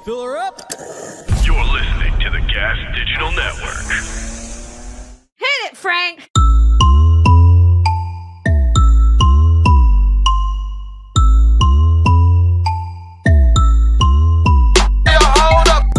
Fill her up. You're listening to the Gas Digital Network. Hit it, Frank.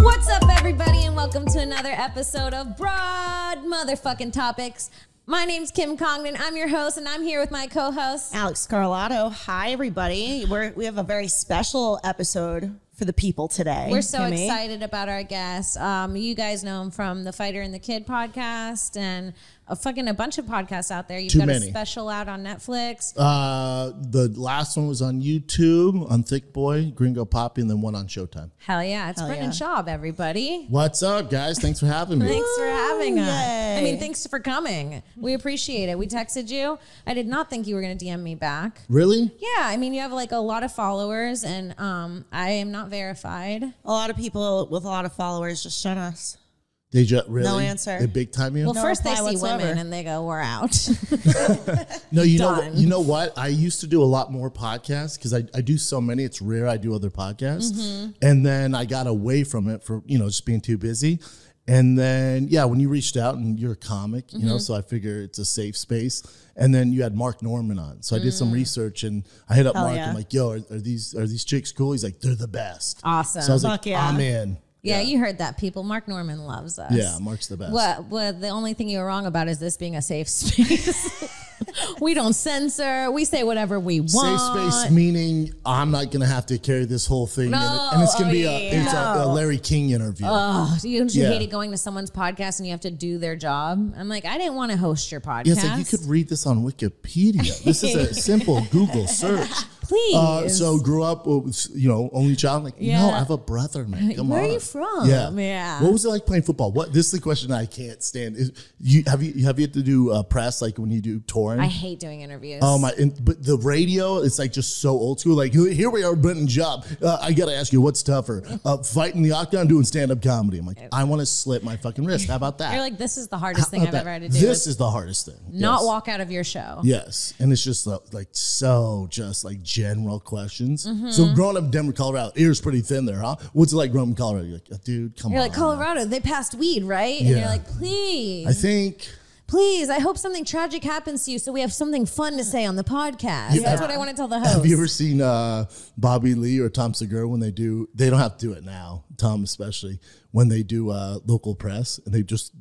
What's up, everybody, and welcome to another episode of Broad Motherfucking Topics. My name's Kim Congdon. I'm your host, and I'm here with my co-host, Alex Scarlato. Hi, everybody. We have a very special episode for the people today. We're so excited about our guest. You guys know him from the Fighter and the Kid podcast and a bunch of podcasts out there. You've got a special out on Netflix. The last one was on YouTube on Thick Boy, Gringo Poppy, and then one on Showtime. Hell yeah. It's Brendan Schaub, everybody. What's up, guys? Thanks for having me. Thanks for having us. Yay. I mean, thanks for coming. We appreciate it. We texted you. I did not think you were going to DM me back. Really? Yeah. I mean, you have like a lot of followers, and I am not verified. A lot of people with a lot of followers just shun us. They just really no answer. They big time you. Well, first they see whatsoever. women and they go, "We're out." No, you know what? I used to do a lot more podcasts because I do so many. It's rare I do other podcasts, and then I got away from it for just being too busy. And then when you reached out and you're a comic, you know, so I figure it's a safe space. And then you had Mark Norman on, so I did some research and I hit up Mark. I'm like, "Yo, are these chicks cool?" He's like, "They're the best." Awesome. So I was like, "I'm in." Yeah, you heard that, people. Mark Norman loves us. Yeah, Mark's the best. What the only thing you were wrong about is this being a safe space. We don't censor. We say whatever we want. Safe space meaning I'm not going to have to carry this whole thing. And it's going to be a Larry King interview. Oh, don't you hate it going to someone's podcast and you have to do their job? I'm like, I didn't want to host your podcast. Yeah, it's like you could read this on Wikipedia. This is a simple Google search. Please. So grew up, only child. Like, no, I have a brother, man. Come Where on. are you from? Yeah. What was it like playing football? This is the question I can't stand. Have you had to do press like when you do touring? I hate doing interviews. Oh my! But the radio, it's like just so old school. Like here we are, Brenton Job. I got to ask you, what's tougher, fighting the octagon, doing stand up comedy? I'm like, I want to slit my fucking wrist. How about that? You're like, this is the hardest thing I've ever had to do. This is the hardest thing. Not walk out of your show. Yes, and it's just like general questions. So growing up in Denver, Colorado, ears pretty thin there, huh? What's it like growing up in Colorado? You're like, dude, come on. You're like, Colorado, they passed weed, right? And you're like, please. I think. Please, I hope something tragic happens to you so we have something fun to say on the podcast. That's what I want to tell the host. Have you ever seen Bobby Lee or Tom Segura when they don't have to do it now, Tom especially, when they do local press and they just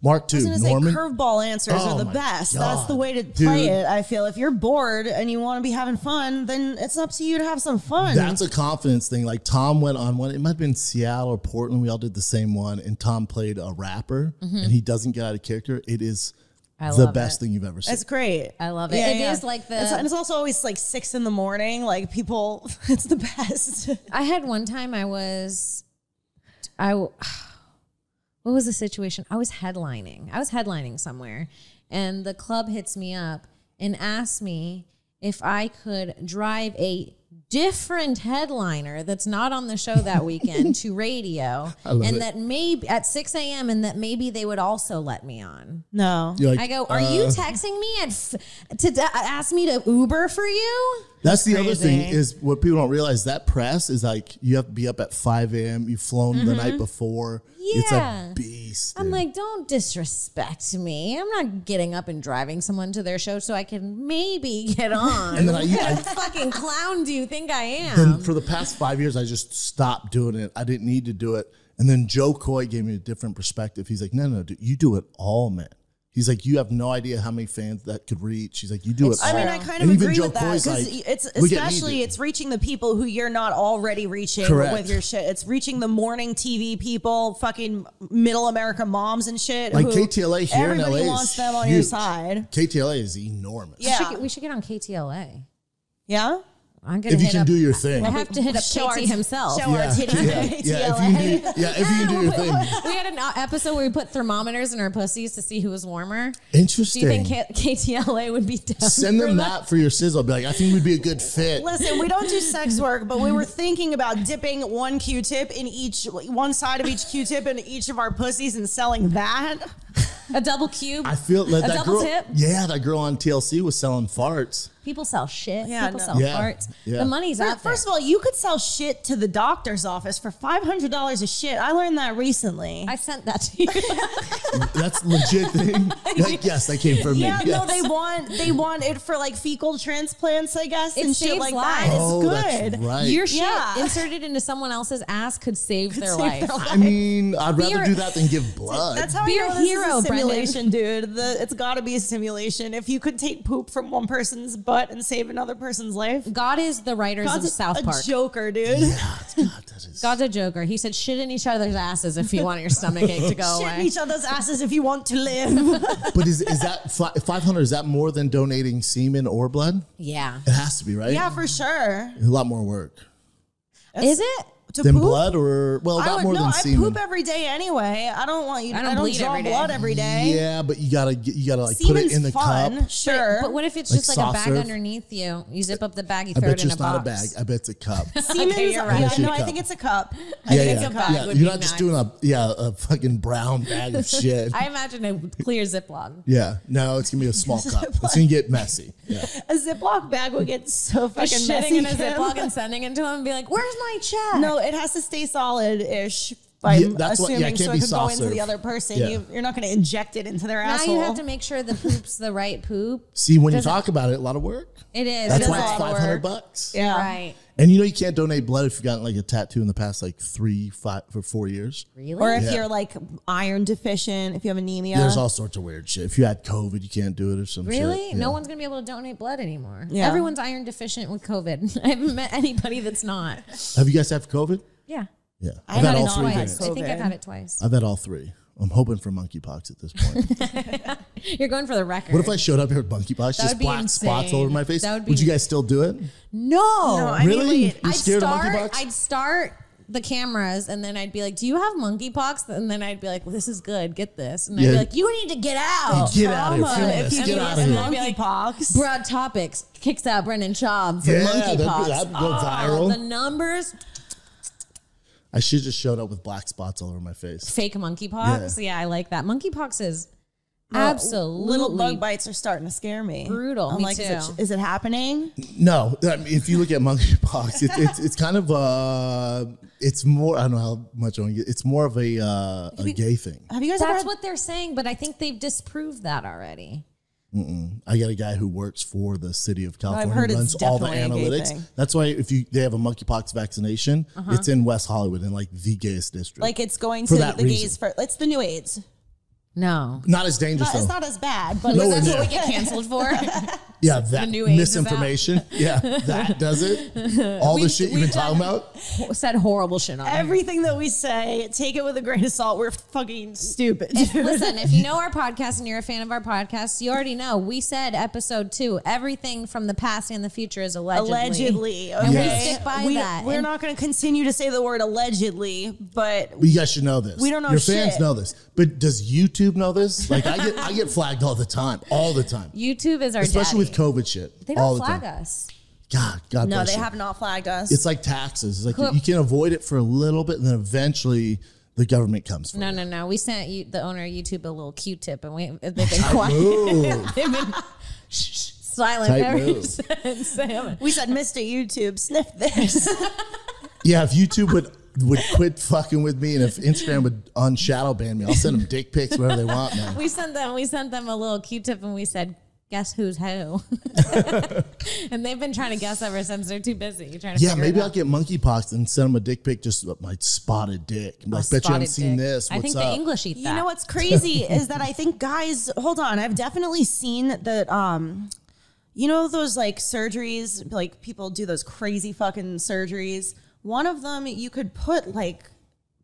Mark too. Norman. Curveball answers are the best. God. That's the way to play it. I feel if you're bored and you want to be having fun, then it's up to you to have some fun. That's a confidence thing. Like Tom went on one. It might have been Seattle or Portland. We all did the same one, and Tom played a rapper, and he doesn't get out of character. It is the best thing you've ever seen. It's great. I love it. It is like and it's also always like 6 a.m. Like people, it's the best. I had one time what was the situation? I was headlining somewhere, and the club hits me up and asks me if I could drive a different headliner that's not on the show that weekend to radio, and that maybe at 6 a.m. and that maybe they would also let me on. No. Like, I go, are you texting me to ask me to Uber for you? That's the other thing is what people don't realize. That press is like you have to be up at 5 a.m. You've flown the night before. Yeah. It's a beast. Dude. I'm like, don't disrespect me. I'm not getting up and driving someone to their show so I can maybe get on. And then what fucking clown do you think I am? Then for the past 5 years, I just stopped doing it. I didn't need to do it. And then Joe Coy gave me a different perspective. He's like, no, dude, you do it all, man. He's like, you have no idea how many fans that could reach. He's like, you do it all. I mean, I kind of agree with that because it's reaching the people who you're not already reaching with your shit. It's reaching the morning TV people, fucking middle America moms and shit. Like KTLA here in LA. Everybody wants them on your side. KTLA is enormous. Yeah. We should get on KTLA. Yeah? If you can do your thing. I have to hit up KT himself. Show our titties if you can do your thing. We had an episode where we put thermometers in our pussies to see who was warmer. Interesting. Do you think KTLA would be down? Send them that for your sizzle. Be like, I think we'd be a good fit. Listen, we don't do sex work, but we were thinking about dipping one Q-tip in one side of each Q-tip in each of our pussies and selling that. A double cube? I feel like a that double girl. Tip? Yeah, that girl on TLC was selling farts. People sell shit. Yeah, People sell farts. Yeah. The money's out there. First of all, you could sell shit to the doctor's office for $500 a shit. I learned that recently. I sent that to you. That's legit thing. Like, yes, that came from me. Yeah, Yes. no, they want it for like fecal transplants, I guess, It and shit saves like lives. that. Oh, It's that's good. right. Your shit Yeah. inserted into someone else's ass could save their save life. their life. I mean, I'd rather Be do that than give blood. That's how Be I a know this hero, is a Brendan. simulation, dude. It's got to be a simulation. If you could take poop from one person's butt and save another person's life, God is the writers of South Park. a joker, dude. Yeah, God, that is. God's a joker. He said, shit in each other's asses if you want your stomach ache to go Shit in away. each other's asses if you want to live. But is that 500? Is that more than donating semen or blood? Yeah. It has to be, right? Yeah, for sure. A lot more work Is it? To than poop? blood, or well, not more than I semen. poop every day anyway. I don't want you. I I don't don't bleed draw every day. blood every day. Yeah, but you gotta like Semen's put it in the fun, cup. sure. But what if it's Like just like a soft bag serve? underneath you? You zip up the bag, you I throw bet it you in a it's not a box. bag. I bet it's a cup. Semen's, Okay, you're right. yeah, That's your no, I cup. think it's a cup. I think a bag would You're be not just nice. doing a fucking brown bag of shit. I imagine a clear Ziploc. Yeah, no, it's gonna be a small cup. It's gonna get messy. Yeah, A Ziploc bag would get so fucking Shitting messy. in a Kim. Ziploc and sending it to him and be like, where's my check? No, it has to stay solid-ish. Yeah, I'm that's what- assuming yeah, it can't so be it could go soft into serve. the other person. Yeah. You're not going to inject it into their Now asshole. you have to make sure the poop's the right poop. see, when you Does it- talk about it, a lot of work. It is. That's It why is it's a lot of work. $500. Yeah. Right. And you know you can't donate blood if you've gotten like a tattoo in the past like 4 years. Really? Or if Yeah. you're like iron deficient, if you have anemia. There's all sorts of weird shit. If you had COVID, you can't do it or some shit. Really? No Yeah. one's going to be able to donate blood anymore. Yeah. Everyone's iron deficient with COVID. I haven't met anybody that's not. Have you guys had COVID? Yeah. Yeah, I've I've had had all it three twice. variants. I think I've COVID. had it twice. I've had all three. I'm hoping for monkeypox at this point. You're going for the record. What if I showed up here with monkeypox, That just would be black spots all over my face? That would be- Would you guys still do it? No. I mean, Really? wait, You're scared of monkeypox? I'd start the cameras and then I'd be like, do you have monkeypox? And then I'd be like, well, this is good. Get this. And I'd Yeah. be like, you need to get out. Get out of here. Trauma. Film If this. you Get get out of here. monkeypox. Broad Topix kicks out Brendan Schaub for Yeah, that'd monkeypox. go viral. The numbers, I should just showed up with black spots all over my face. fake monkeypox. Yeah, I like that. Monkeypox is Little absolutely bug bites are starting to scare me. brutal. I'm Me like, too. is it happening? No, I mean, if you look at monkeypox, it's kind of it's more. I don't know how much I want to get. It's more of a gay thing. Have you guys ever That's had what they're saying, but I think they've disproved that already. I got a guy who works for the city of California, heard who it's runs all the definitely a gay analytics. thing. That's why they have a monkeypox vaccination, it's in West Hollywood in like the gayest district. like it's going For to that the reason. gays for it's the new AIDS. No. not as dangerous It's though. not as bad, but No, That's yeah. what we get canceled for. Yeah, that new age is out. misinformation. Yeah, that does it. All the shit you've been talking about. Said horrible shit on here. everything that we say, take it with a grain of salt. We're fucking stupid. Listen, if you know our podcast and you're a fan of our podcast, you already know we said episode 2, everything from the past and the future is allegedly. Allegedly, okay. And Yes. we stick by that. We're And not going to continue to say the word allegedly, but You guys should know this. We don't know Your fans shit. know this, but does YouTube know this? Like I get flagged all the time, YouTube is our especially daddy. with COVID shit. They all don't the flag time. us. God no, bless they you. have not flagged us. It's like taxes. It's like you can avoid it for a little bit, and then eventually the government comes for it. No. We sent the owner of YouTube a little Q-tip, and they've been quiet. Move. They've been silent Tight ever move. since. we said, Mr. YouTube, sniff this. Yeah, if YouTube would quit fucking with me, and if Instagram would unshadow ban me, I'll send them dick pics wherever they want, man. We sent them a little Q-tip, and we said, guess who's who? And they've been trying to guess ever since. They're too busy trying to Yeah, figure maybe it I'll out. get monkeypox and send them a dick pic, just my spotted dick. Like, bet you haven't Spotted seen dick. this. I What's think up? the English eat that. You know what's crazy is that I think guys, hold on, I've definitely seen that, you know, those like surgeries, like people do those crazy fucking surgeries. One of them, you could put like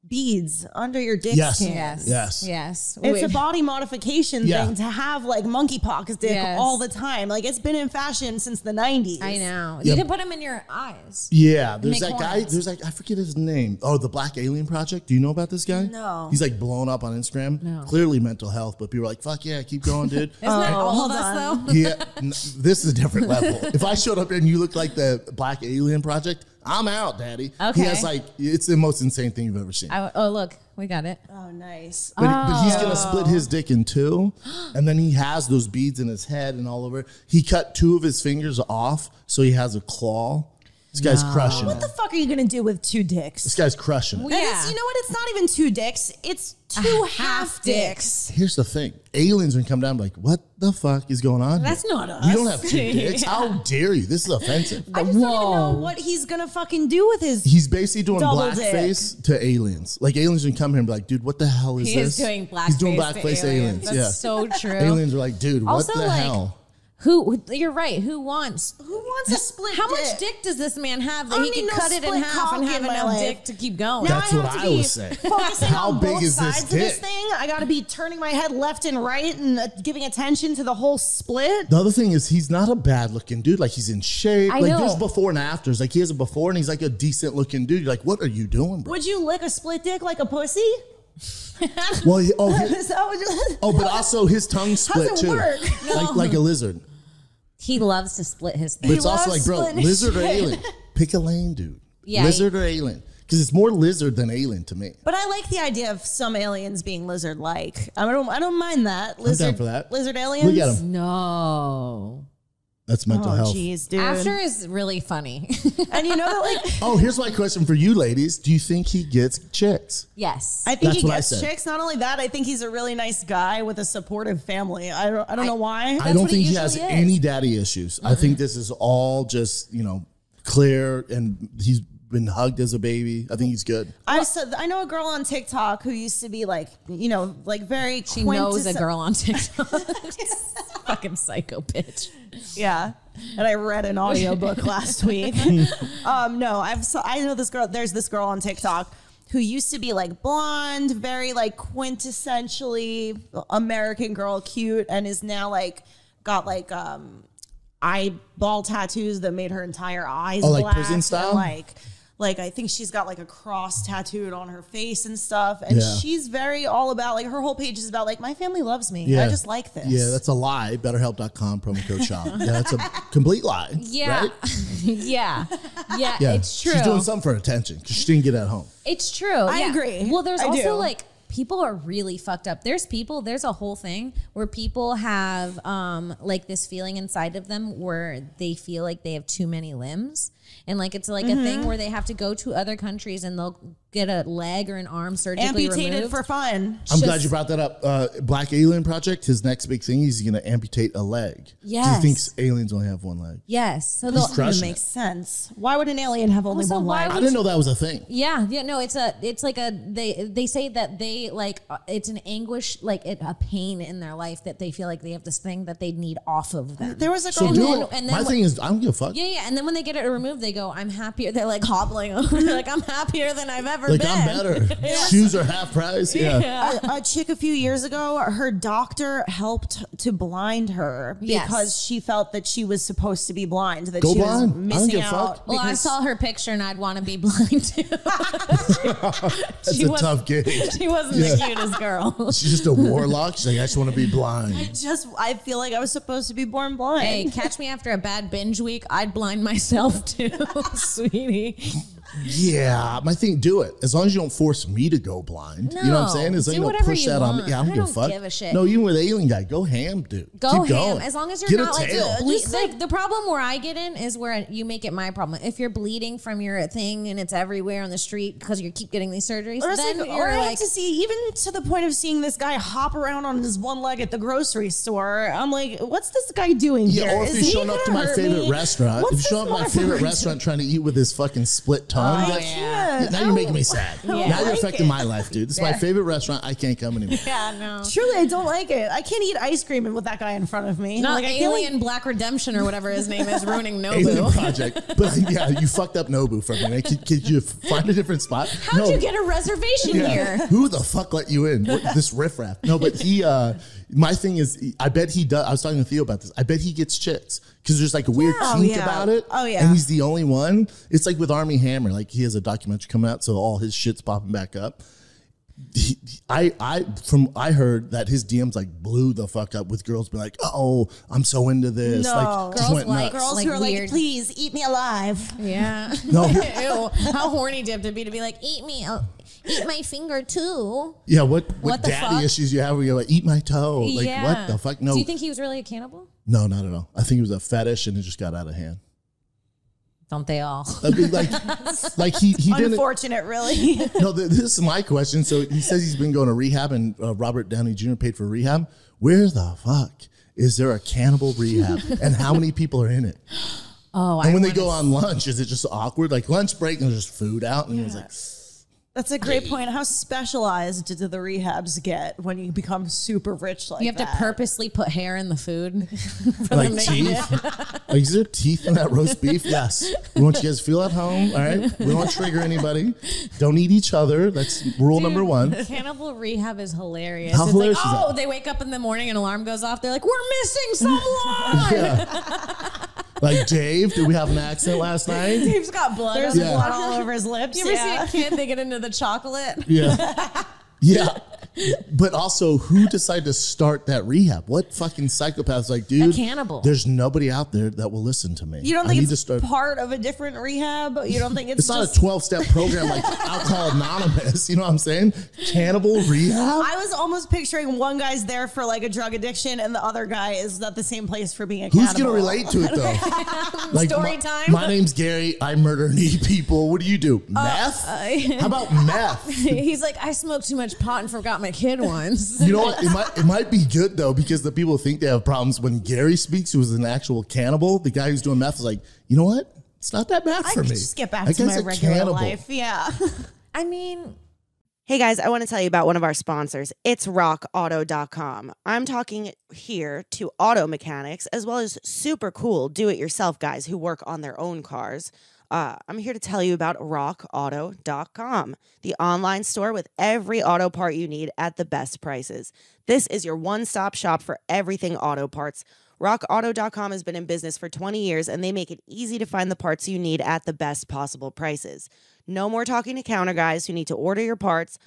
beads under your dick Yes. skin. Yes. It's a body modification Yeah. thing to have like monkeypox dick Yes. all the time. Like it's been in fashion since the 90s. I know. Yeah. You can put them in your eyes. Yeah, there's Make that guy. horns. There's like I forget his name. Oh, the Black Alien Project. Do you know about this guy? No. He's like blowing up on Instagram. No. Clearly mental health, but people are like, "Fuck yeah, keep going, dude." Isn't that all hold of us, on. though? Yeah, this is a different level. If I showed up here and you look like the Black Alien Project, I'm out, daddy. Okay. He has like, it's the most insane thing you've ever seen. Oh, look, we got it. Oh, nice. But he's gonna split his dick in two, and then he has those beads in his head and all over. He cut 2 of his fingers off, so he has a claw. This guy's crushing What it. the fuck are you gonna do with 2 dicks? This guy's crushing it. Well, And yeah. it's, you know what? It's not even 2 dicks. It's 2 half dicks. Here's the thing: aliens would come down and be like, "What the fuck is going on? That's here? not us. We don't have 2 dicks. How dare you? This is offensive." I just don't even know what he's gonna fucking do with his. He's basically doing Double blackface to aliens. Like aliens would come here and be like, "Dude, what the hell is He this?" is doing blackface. He's doing blackface to aliens. That's Yeah, so true. aliens are like, "Dude, what Also, the like, hell?" You're right. Who wants a split How dick? much dick does this man have I that don't he need can no cut it in split half and cock have in my enough life. dick to keep going? Now That's I what have to I be was saying. Focusing How on big both is this sides of this dick? thing. I gotta be turning my head left and right and giving attention to the whole split. The other thing is he's not a bad looking dude. Like he's in shape. I Like know. there's before and afters. Like he has a before and he's like a decent looking dude. You're like, what are you doing, bro? Would you lick a split dick like a pussy? Well, Is that what you- but also his tongue split it too, work? like a lizard. He loves to split his But thing. it's also loves like, bro, splitting his lizard or shit. alien? Pick a lane, dude. Yeah, Lizard or alien? Because it's more lizard than alien to me. But I like the idea of some aliens being lizard-like. I don't mind that. down Lizard for that. Lizard aliens. Look at him. No. That's mental Oh, health. jeez, dude. After is really funny. And you know that, like, Oh, here's my question for you, ladies. Do you think he gets chicks? Yes. I think That's he what I gets said. chicks. Not only that, I think he's a really nice guy with a supportive family. I don't know why. I don't what it think he has usually is. any daddy issues. I think this is all just, clear, and he's been hugged as a baby. I think he's good. I know a girl on TikTok who used to be like, very. She knows a girl on TikTok. Fucking psycho bitch. Yeah. And I read an audiobook last week. I know this girl. There's this girl on TikTok who used to be like blonde, very like quintessentially American girl, cute, and is now like got like eyeball tattoos that made her entire eyes like black. prison and, style? like I think she's got like a cross tattooed on her face and stuff. And Yeah. she's very all about, like, her whole page is about like, my family loves me. Yeah. I just like this. Yeah, that's a lie. BetterHelp.com, promo code Schaub. Yeah, that's a complete lie. Yeah. Right? Yeah, Yeah. it's true. She's doing something for attention because she didn't get at home. It's true. I yeah. agree. Well, there's I also do. like people are really fucked up. There's a whole thing where people have like this feeling inside of them where they feel like they have too many limbs. And like it's like a thing where they have to go to other countries and they'll get a leg or an arm surgically Amputated removed. for fun. I'm glad you brought that up. Black Alien Project, his next big thing, he's going to amputate a leg. Yes. He thinks aliens only have one leg. Yes. So He's they'll crushing It makes sense. Why would an alien have only Also, one why leg? I didn't know that was a thing. Yeah, no, it's like they say that they like it's an anguish, like a pain in their life that they feel like they have this thing that they need off of them. There was a So girl. dude, and then my when- thing is, I don't give a fuck. Yeah, and then when they get it removed, they go, "I'm happier." They're like hobbling over. They're like, "I'm happier than I've ever Like, been." I'm better. Shoes are half price. Yeah. A chick a few years ago, her doctor helped to blind her Yes. because she felt that she was supposed to be blind, that Go she blind. I was don't missing give a out. fuck. Well, I because- saw her picture and I'd want to be blind too. That's She a was- tough gig. She wasn't the cutest girl. She's just a warlock. She's like, I just want to be blind. I feel like I was supposed to be born blind. Hey, catch me after a bad binge week. I'd blind myself too, sweetie. Yeah, my thing, do it. As long as you don't force me to go blind. You know what I'm No, saying? As long as do you don't whatever push you that on me. want. Yeah, I don't I give a don't fuck. give a shit. No, even with Alien Guy, go ham, dude. Go Keep ham. going. As long as you're Get not a like tail. the problem where I get in is where you make it my problem. If you're bleeding from your thing and it's everywhere on the street because you keep getting these surgeries, Or it's then like, or you're I have like, to see, even to the point of seeing this guy hop around on his one leg at the grocery store. I'm like, what's this guy doing here? Yeah, or if Is he's he showing up to gonna my hurt favorite me? restaurant, What's if you show up this to my favorite motherfucker restaurant trying to eat with his fucking split tongue, I like, can't. now you're making me sad. Yeah. Now you're like affecting it. my life, dude. This is my favorite restaurant. I can't come anymore. yeah, no. Truly, I don't like it. I can't eat ice cream with that guy in front of me. Not like, I feel like- Alien Black Redemption or whatever his name is ruining Alien Nobu. Project. But yeah, you fucked up Nobu for me. Man. Could you find a different spot? How'd you get a reservation here? Who the fuck let you in? This riffraff. No, but he, my thing is, I bet he does. I was talking to Theo about this. I bet he gets chicks because there's like a weird kink yeah. about it. Oh, yeah. And he's the only one. It's like with Army Hammer. Like he has a documentary coming out, so all his shit's popping back up. I heard that his DMs like blew the fuck up with girls being like, oh, I'm so into this. No. Like, just Girls went like- nuts. Girls Like who are weird. like, please eat me alive. Yeah. No. Ew. How horny do you have to be like, eat me, eat my finger too? Yeah, what What the daddy fuck? issues you have where you're like, eat my toe? Like, Yeah. what the fuck? No. Do you think he was really a cannibal? No, not at all. I think it was a fetish and it just got out of hand. Don't they all? I mean, like he didn't. Unfortunate, really. No, this is my question. So he says he's been going to rehab, and Robert Downey Jr. paid for rehab. Where the fuck is there a cannibal rehab, and how many people are in it? Oh, And when they go on lunch, is it just awkward? Like lunch break, and there's just food out, and he's like, That's a great point. How specialized do the rehabs get when you become super rich like you have that? to purposely put hair in the food. For like them to eat it. teeth. Like, is there teeth in that roast beef? Yes. We want you guys to feel at home. All right. We don't want to trigger anybody. Don't eat each other. That's rule number one. Cannibal rehab is hilarious. How It's hilarious like, is that? oh, they wake up in the morning and alarm goes off. They're like, we're missing someone. Yeah. Like Dave, did we have an accident last night? Dave's got blood. There's on Yeah. blood all over his lips. You ever see a kid? They get into the chocolate. Yeah. Yeah. But also, who decided to start that rehab? What fucking psychopath's like, dude? A cannibal. There's nobody out there that will listen to me. You don't I think need to it's start. part of a different rehab? You don't think it's It's not just... a 12-step program like Alcohol Anonymous. You know what I'm saying? Cannibal rehab? I was almost picturing one guy's there for like a drug addiction and the other guy is at the same place for being a Who's cannibal. going to relate to it, though? Like, Story time. My name's Gary. I murder and eat people. What do you do? Meth? How about meth? He's like, I smoked too much pot and forgot my kid once. You know what? It might be good, though, because the people think they have problems. When Gary speaks, who was an actual cannibal, the guy who's doing meth is like, you know what? It's not that bad I for could me. just get back That to guy's my a regular cannibal. life. Yeah. I mean, Hey guys, I want to tell you about one of our sponsors. It's rockauto.com. I'm talking here to auto mechanics as well as super cool do-it-yourself guys who work on their own cars. I'm here to tell you about rockauto.com, the online store with every auto part you need at the best prices. This is your one-stop shop for everything auto parts. RockAuto.com has been in business for 20 years, and they make it easy to find the parts you need at the best possible prices. No more talking to counter guys who need to order your parts,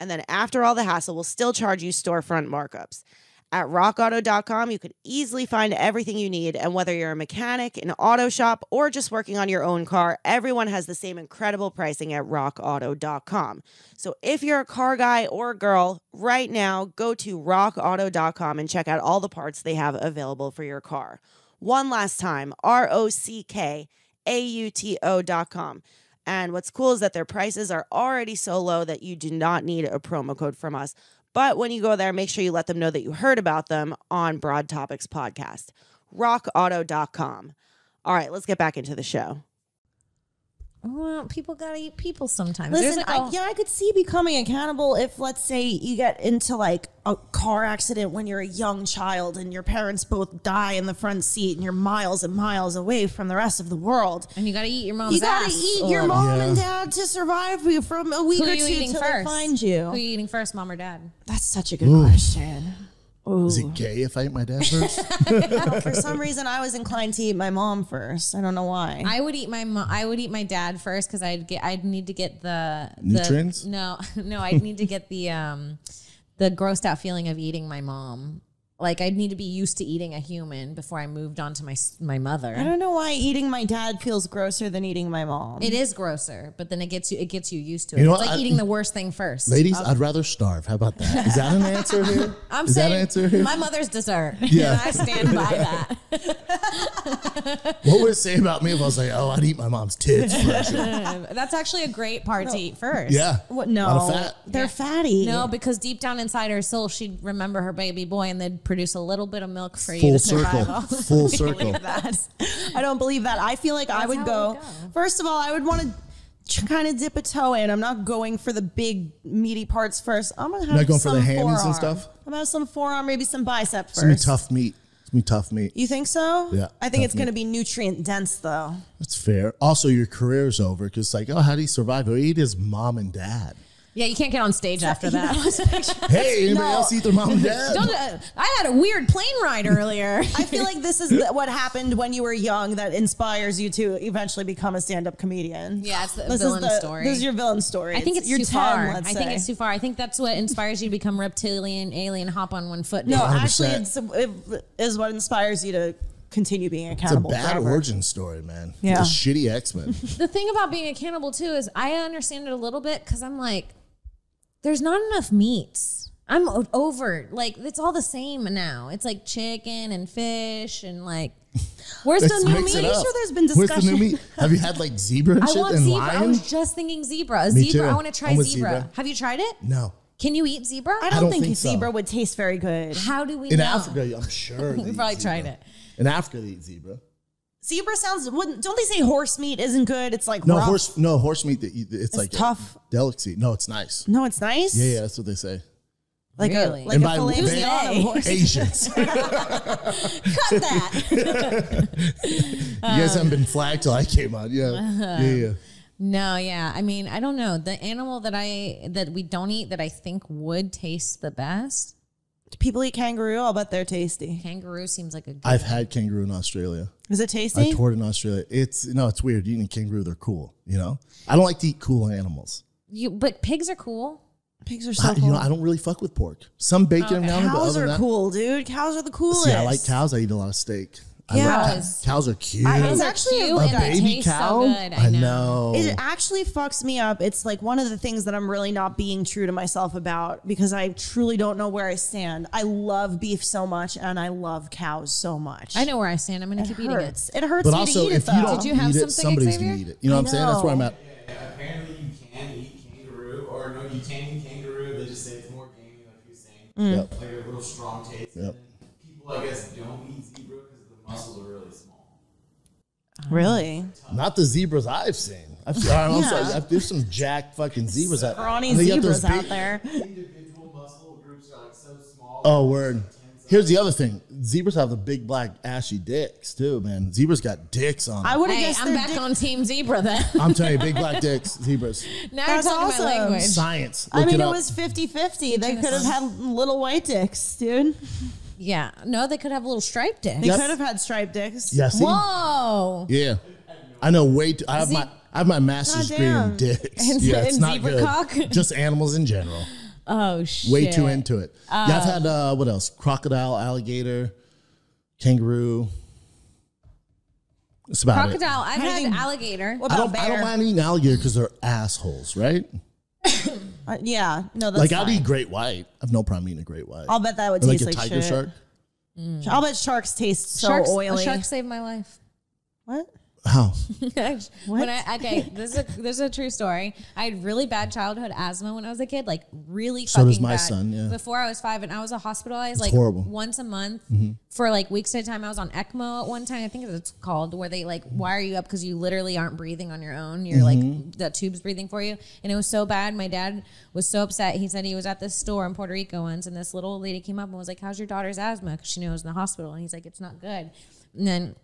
and then after all the hassle, will still charge you storefront markups. At rockauto.com, you could easily find everything you need, and whether you're a mechanic, an auto shop, or just working on your own car, everyone has the same incredible pricing at rockauto.com. So if you're a car guy or girl, right now, go to rockauto.com and check out all the parts they have available for your car. One last time, rockauto.com. And what's cool is that their prices are already so low that you do not need a promo code from us. But when you go there, make sure you let them know that you heard about them on Broad Topix podcast. rockauto.com. All right, let's get back into the show. well, people gotta eat people sometimes. Listen, There's like I could see becoming a cannibal if, let's say, you get into like a car accident when you're a young child and your parents both die in the front seat and you're miles and miles away from the rest of the world. and you gotta eat your mom's You gotta ass eat a your little. mom Yeah. and dad to survive you from a week Who or are you two eating till first? they find Who you. are you eating first, mom or dad? That's such a good question. Is it gay if I eat my dad first? For some reason, I was inclined to eat my mom first. I don't know why. I would eat I would eat my dad first because I'd need to get the Nutrients? No, I'd need to get the grossed out feeling of eating my mom. Like I'd need to be used to eating a human before I moved on to my mother. I don't know why eating my dad feels grosser than eating my mom. It is grosser, but then it gets you used to it. You know It's what? like eating the worst thing first. Ladies, I'd rather starve. How about that? Is that an answer here? I'm Is that saying an answer here? my mother's dessert. Yeah. And I stand by that. What would it say about me if I was like, oh, I'd eat my mom's tits first? That's actually a great part to eat first. Yeah. What? A No, lot of fat. they're fatty. No, because deep down inside her soul, she'd remember her baby boy and they'd produce a little bit of milk for you Full to circle. survive off. Full circle. I don't believe that. I feel like I would how it go, would go. first of all, I would want to kind of dip a toe in. I'm not going for the big meaty parts first. I'm gonna have Not going for some the hammies and forearm. stuff? I'm gonna have some forearm, maybe some bicep It's gonna be first. tough meat. It's gonna be tough meat. You think so? Yeah, I think tough it's gonna meat. be nutrient dense though. That's fair. Also, your career's over because, like, oh, how do you survive? He'll eat his mom and dad. Yeah, you can't get on stage after that. Hey, anybody else eat their mom and dad? I had a weird plane ride earlier. I feel like this is what happened when you were young that inspires you to eventually become a stand-up comedian. Yeah, it's the villain story. This is your villain story. I think it's your too 10, far. let's I think say. it's too far. I think that's what inspires you to become reptilian, alien, hop on one foot. No, 100%. actually, it is what inspires you to continue being a It's a cannibal. bad forever. origin story, man. Yeah. It's a shitty X-Men. The thing about being a cannibal too is I understand it a little bit because I'm like, there's not enough meats. I'm over, like, it's all the same now. It's like chicken and fish and like, where's the Let's new mix meat? it up. sure there's been Where's the new discussion. meat? Have you had like zebra and I shit want and zebra. I lion? was just thinking zebra. A Me zebra. too. I want to try I'm with zebra. zebra. Have you tried it? No. Can you eat zebra? I don't don't think think so. zebra would taste very good. How do we In know? Africa, I'm sure We they eat probably zebra. tried it. In Africa, they eat zebra. Zebra sounds. Don't they say horse meat isn't good? It's like No rough. horse meat. It's like tough. a delicacy. No, it's nice. No, it's nice. Yeah, that's what they say. Like Really? a like And a by filet they- mignon of horse. Asians. you Cut that. guys haven't been flagged till I came on. Yeah. No, yeah. I mean, I don't know. The animal that we don't eat that I think would taste the best, People eat kangaroo. I'll bet they're tasty. kangaroo seems like a good I've had kangaroo in Australia. Is it I tasty? toured in Australia. It's weird. Eating kangaroo, they're cool. You know, I don't like to eat cool animals. but pigs are cool. Pigs are so I, cool. I don't really fuck with pork. Some bacon every now and then, but Cows other are than that, cool, dude. Cows are the coolest. see, I like cows. I eat a lot of steak. Yeah. Cows are cute. It's They're actually cute like and a they baby taste cow. so good. I know. It actually fucks me up. It's like one of the things that I'm really not being true to myself about because I truly don't know where I stand. I love beef so much and I love cows so much. I know where I stand. I'm going to keep eating it. hurts. It hurts But me also, to eat it if though. you don't Did you have eat it, something, somebody's Xavier? gonna eat it. You know what I'm saying? That's where I'm at. Apparently you can eat kangaroo, or no, you can eat kangaroo. They just say it's more gamey, like you were saying. Yep. Like a little strong taste. Yep. And people, I guess, don't eat zebra because the muscles are really small. Really? Not the zebras I've seen. There's some jacked fucking zebras out Scrawny and they got zebras those out big- there. Individual muscle groups are like so small. Oh, word. Here's the other thing. Zebras have the big black ashy dicks too, man. Zebras got dicks on I them. would have Hey, guessed I'm their back dick- on Team Zebra then. I'm telling you, big black dicks, zebras. Now That's you're talking awesome. my language. Science. I Look mean, it it up. was 50-50. They could have had little white dicks, dude. Yeah. No, they could have a little striped dick. They Yep. could have had striped dicks. Yeah, see? Whoa. Yeah. I know way too. I have my master's degree in Goddamn. dicks. And- yeah, it's and not zebra good. cock? Just animals in general. Oh, shit. Way too into it. Yeah, I've had what else? Crocodile, alligator, kangaroo. That's about it. Crocodile. I've How do you had think- alligator. What I about don't bear? mind eating alligator because they're assholes, right? Yeah, no, that's Like fine. I'd eat great white. I have no problem eating a great white. I'll bet that would Or like taste a like tiger shit. shark. I'll bet sharks taste so Sharks, oily. A shark saved my life. What? How? This is a true story. I had really bad childhood asthma when I was a kid, like really So fucking does my bad. son, yeah. Before I was 5, and I was hospitalized It's like horrible. once a month for like weeks at a time. I was on ECMO at one time. I think it's called, where they like wire you up because you literally aren't breathing on your own. You're like the tube's breathing for you, and it was so bad. My dad was so upset. He said he was at this store in Puerto Rico once, and this little lady came up and was like, "How's your daughter's asthma?" Because she knew I was in the hospital, and he's like, "It's not good." And then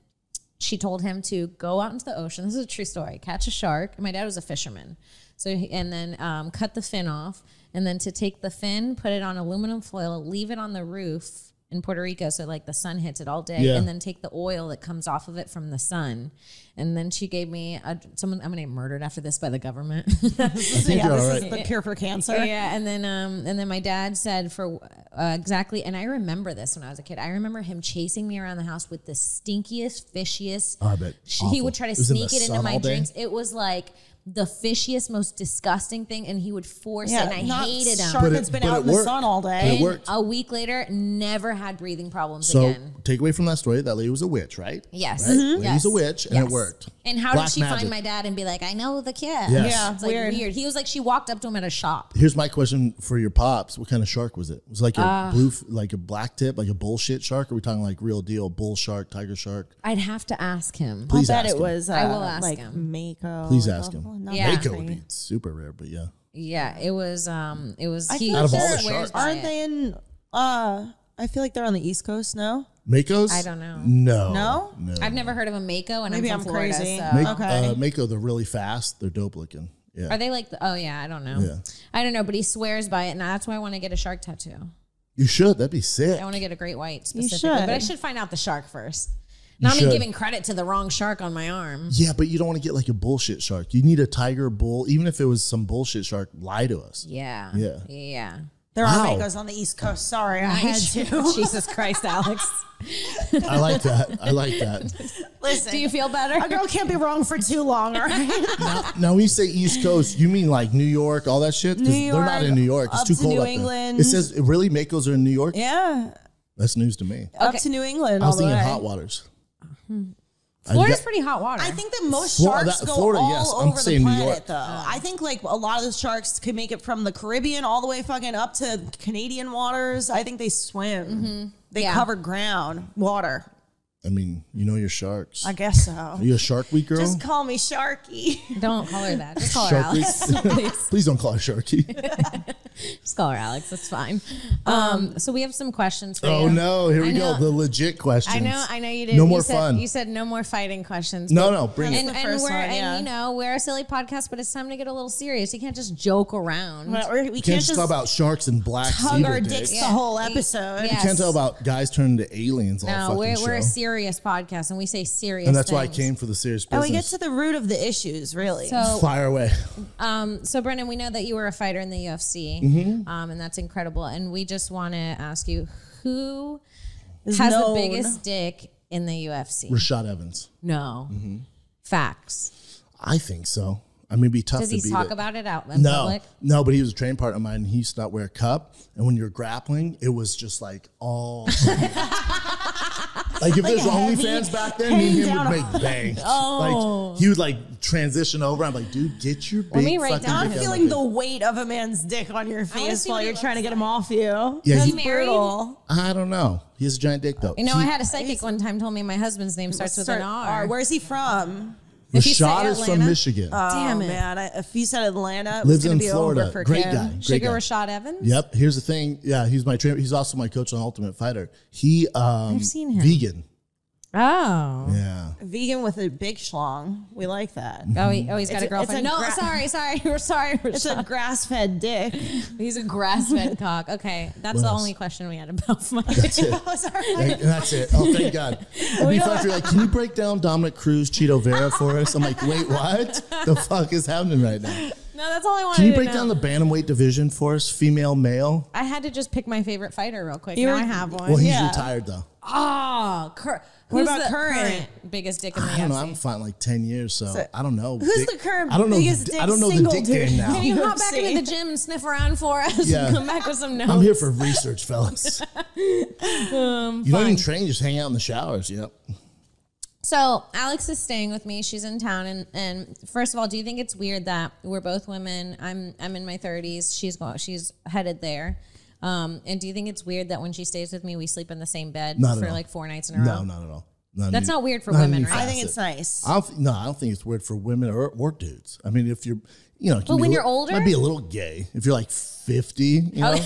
she told him to go out into the ocean. This is a true story. Catch a shark. My dad was a fisherman. And then cut the fin off. And then to take the fin, put it on aluminum foil, leave it on the roof in Puerto Rico so like the sun hits it all day. Yeah. And then take the oil that comes off of it from the sun. And then she gave me someone. I'm gonna get murdered after this by the government. I think you're all This right. is the cure for cancer. Yeah, and then my dad said for exactly, and I remember this when I was a kid. I remember him chasing me around the house with the stinkiest, fishiest. Oh, I bet. He Awful. would try to It was in sneak the it into sun my all day? drinks. It was like the fishiest, most disgusting thing, and he would force it, and I not hated him. Shark But it- that's been but out it in the worked. sun all But day. it worked. A week later, never had breathing problems So again. take away from that story, that lady was a witch, right? Yes. Right? Mhm. Lady's a Yes. witch, and Yes. it worked. And how Black did she magic. find my dad and be like, I know the kid? Yes. Yeah, It's like weird. He was like, she walked up to him at a shop. Here's my question for your pops. What kind of shark was it? Was it like a like a black tip, like a bullshit shark? Or are we talking like real deal bull shark, tiger shark? I'd have to ask him. Please I bet ask it him. was I will ask like him. Mako. Please ask him. Not Yeah. Mako would Mako. be super rare, but yeah. Yeah, it was. I He feel Out of all swears the sharks. by Aren't it. they in? I feel like they're on the East Coast now. Makos? I don't know. No. No? I've never heard of a Mako, and Maybe I'm I'm from Florida. crazy. So. Make, Okay. Mako, they're really fast. They're dope looking. Yeah. Are they like? Oh yeah, I don't know. Yeah. I don't know, but he swears by it, and that's why I want to get a shark tattoo. You should. That'd be sick. I want to get a great white specifically, should. but I should find out the shark first. Not me should. giving credit to the wrong shark on my arm. Yeah, but you don't want to get like a bullshit shark. You need a tiger, bull. Even if it was some bullshit shark, lie to us. Yeah. Yeah. Yeah. There are Wow. mangoes on the East Coast. Sorry, I had to. Jesus Christ, Alex. I like that. I like that. Listen, Do you feel better? a girl can't be wrong for too long, all right? Now, when you say East Coast, you mean like New York, all that shit? Because New they're not York, in New York. It's up too to cold New up there. England. It says, really, Makos are in New York? Yeah, That's news to me. up to New England. I was all the thinking way. hot waters. Florida's pretty hot water. I think that most Florida- sharks go Florida, all yes. I'm over the saying New planet, York. though. I think like a lot of the sharks can make it from the Caribbean all the way fucking up to Canadian waters. I think they swim. They Yeah. cover ground, water. I mean, you know your sharks. I guess so. Are you a Shark Week girl? Just call me Sharkie. Don't call her that. Just call her Shark Week? Alex. Please. Please don't call her Sharky. Just call her Alex. That's fine. So we have some questions for Oh you. no, here we I go. know- The legit questions. I know you did. No You more said- fun. You said no more fighting questions. No, but- no, bring it. And, the and first we're one, yeah. and you know we're a silly podcast, but it's time to get a little serious. You can't just joke around. We You can't can't just just talk about sharks and black hug zebra our dicks. dicks the whole episode. Yeah. You can't tell about guys turning to aliens all No, fucking we're a show. serious podcast, and we say serious. And that's why I things. came for the serious And business. we get to the root of the issues, really. So, Fire away. so Brendan, we know that you were a fighter in the UFC, Mm-hmm. and that's incredible. And we just want to ask you, who Is has the known. biggest dick in the UFC? Rashad Evans. No, Mm-hmm. facts. I think so. I mean, it'd be tough Does to he beat talk it. about it out in No, public? no, but he was a training partner of mine. And he used to not wear a cup, and when you're grappling, it was just like all. Like if there's OnlyFans back then, me and him would make bank. Like he would like transition over. I'm like, dude, get your big me write fucking down I'm dick out feeling of the my weight of a man's dick on your face see while what he you're trying to looks get him off you. Yeah, That's he- brutal. I don't know. He has a giant dick though. You know, I had a psychic one time told me my husband's name starts with an R. Where's he from? If you say Rashad is from Atlanta- Michigan. Damn Oh, it. man, if you said Atlanta, it Lives was going in to be Florida. over for Great Kim. guy. Great Sugar guy. Rashad Evans? Yep. Here's the thing. Yeah, he's my trainer. He's also my coach on Ultimate Fighter. He I've seen him. vegan. Oh. Yeah. Vegan with a big schlong. We like that. He's got a It's a girlfriend. No, gra- sorry. We're sorry. It's a grass-fed dick. He's a grass-fed cock. Okay, that's the else? only question we had about my. That's it. And that's it. Oh, thank God. It'd be fun if you're like, can you break down Dominic Cruz, Cheeto Vera for us? I'm like, wait, what? The fuck is happening right now? No, that's all I wanted Can you to break know. down the bantamweight division for us? Female, male? I had to just pick my favorite fighter real quick. You Now were- I have one. Well, he's Yeah. retired though. Oh, What who's about the current? biggest dick in the I don't know. I UFC? haven't fought in like 10 years, so I don't know. Who's the current I don't know. biggest dick I don't know the single dick dude? game now. Can you hop back UFC. into the gym and sniff around for us Yeah. and come back with some notes? I'm here for research, fellas. You don't even train, you just hang out in the showers. Yep. So Alex is staying with me. She's in town, and first of all, do you think it's weird that we're both women? I'm in my 30s. She's headed there. And do you think it's weird that when she stays with me, we sleep in the same bed Not at for all. like 4 nights in a row? No, not at all. That's not weird for not a women, new right? I think facet. it's nice. I don't think it's weird for women or dudes. I mean, if you're, it can But be when a you're little- older? might be a little gay. If you're like 50, like,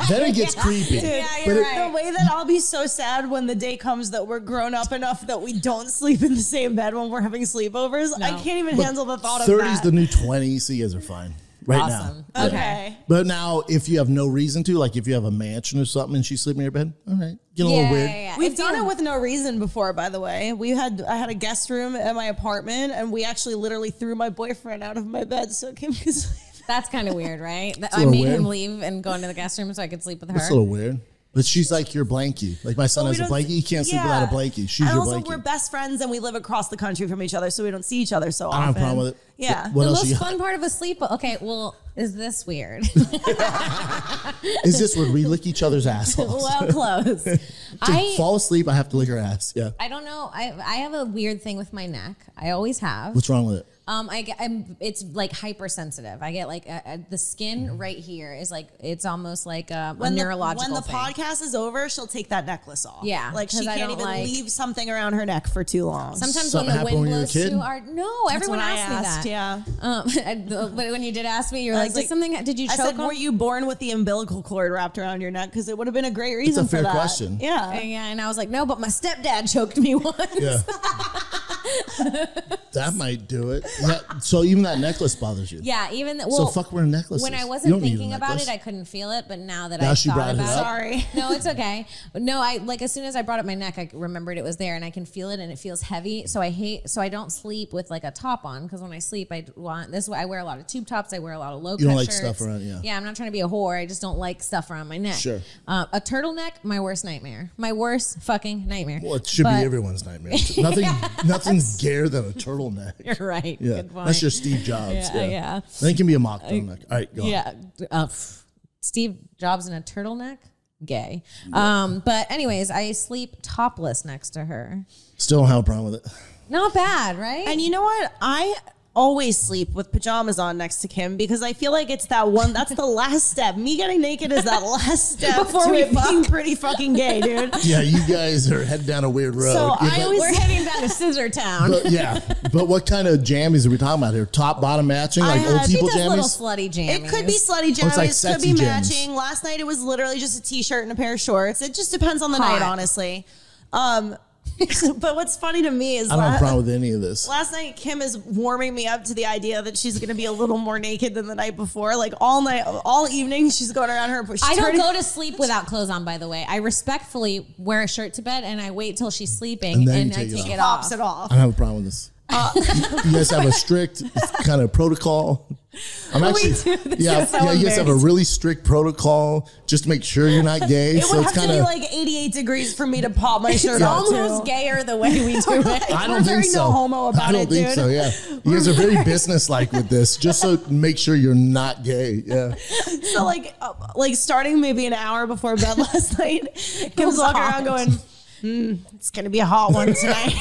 then it gets creepy. Yeah, But you're it- right. The way that I'll be so sad when the day comes that we're grown up enough that we don't sleep in the same bed when we're having sleepovers. I can't even handle the thought of 30's that. the new 20, so you guys are fine right Awesome. now. Okay. But now, if you have no reason to, like if you have a mansion or something and she's sleeping in your bed, all right, get a little weird. We've done it with no reason before, by the way. I had a guest room at my apartment, and we actually literally threw my boyfriend out of my bed so Kim could sleep. That's kind of weird, right? I little made weird. him leave and go into the guest room so I could sleep with her. It's a little weird. But she's like your blankie. Like my son has a blankie. He can't sleep without a blankie. She's and your also, blankie. we're best friends, and we live across the country from each other, so we don't see each other so often. I don't have a problem with it. Yeah. What the else you most got? fun part of a sleep. Okay, well, is this weird? Is this where we lick each other's assholes? well, close. To fall asleep, I have to lick her ass. Yeah. I don't know. I have a weird thing with my neck. I always have. What's wrong with it? It's like hypersensitive. I get like the skin right here is like it's almost like a neurological When the thing. podcast is over, she'll take that necklace off. Yeah, like she 'cause I can't don't even like- leave something around her neck for too long. Sometimes Something when the happened wind when you were a blows kid? too hard. No, everyone what I asked me asked, that. yeah. But when you did ask me, you were I like, was "Did like- something? Did you I choke said, on?" were you born with the umbilical cord wrapped around your neck? Because it would have been a great reason fair for that. question. Yeah. Yeah, and I was like, "No, but my stepdad choked me once." Yeah. That might do it. Yeah. So even that necklace bothers you. Yeah, even So fuck wearing necklaces. when I You wasn't don't need a thinking about necklace. it, I couldn't feel it. But now that Now I she thought brought it about up. Sorry. no, it's okay. No, I like as soon as I brought up my neck, I remembered it was there, and I can feel it, and it feels heavy. So I don't sleep with like a top on because when I sleep, I want this. I wear a lot of tube tops. I wear a lot of low. You don't like shirts. stuff around, yeah. Yeah, I'm not trying to be a whore. I just don't like stuff around my neck. Sure. A turtleneck, my worst nightmare. My worst fucking nightmare. Well, it should be everyone's nightmare. Nothing's gayer than a turtleneck. You're right. Yeah, Good point. that's your Steve Jobs. Yeah. Then it can be a mock turtleneck. All right, go on. Yeah. Steve Jobs in a turtleneck? Gay. But anyways, I sleep topless next to her. Still don't have a problem with it. Not bad, right? And you know what? I always sleep with pajamas on next to Kim because I feel like it's that's the last step. Me getting naked is that last step Before to we it being pretty fucking gay, dude. Yeah, you guys are heading down a weird road. So Yeah, We're heading down to Scissor Town. but what kind of jammies are we talking about here? Top, bottom matching, like old She people does little jammies? slutty jammies. It could be slutty Oh, it's like jammies, could sexy be jammies. matching. Last night it was literally just a t-shirt and a pair of shorts. It just depends on the Hot. night, honestly. But what's funny to me is I don't have a problem with any of this. last night Kim is warming me up to the idea that she's going to be a little more naked than the night before. Like all night, all evening, she's going around her. I don't go to sleep without clothes on, by the way. I respectfully wear a shirt to bed and I wait till she's sleeping And then and you I take it take off. it Pops off. it off. I don't have a problem with this. You guys have a strict kind of protocol. I'm actually, yeah, you guys have a really strict protocol just to make sure you're not gay. It So would it's have to kind be of like 88 degrees for me to pop my shirt It's off. almost gayer the way we do it. I We're don't very think so. no homo about I don't it, think dude. so. Yeah, you guys are very businesslike with this, just so make sure you're not gay. Yeah, So like starting maybe an hour before bed last night, Kim's walking around going, it's going to be a hot one tonight.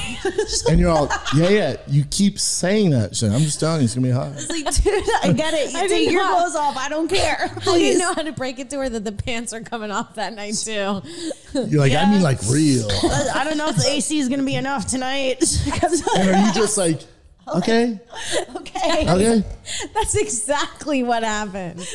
and you're all, yeah. You keep saying that. So I'm just telling you, it's gonna be hot. It's like, dude, I get it. You take your clothes off. I don't care. I didn't Please. know how to break it to her that the pants are coming off that night too. You're like, I mean, like real. I don't know if the AC is going to be enough tonight. And are you just like, okay, Okay. That's exactly what happened.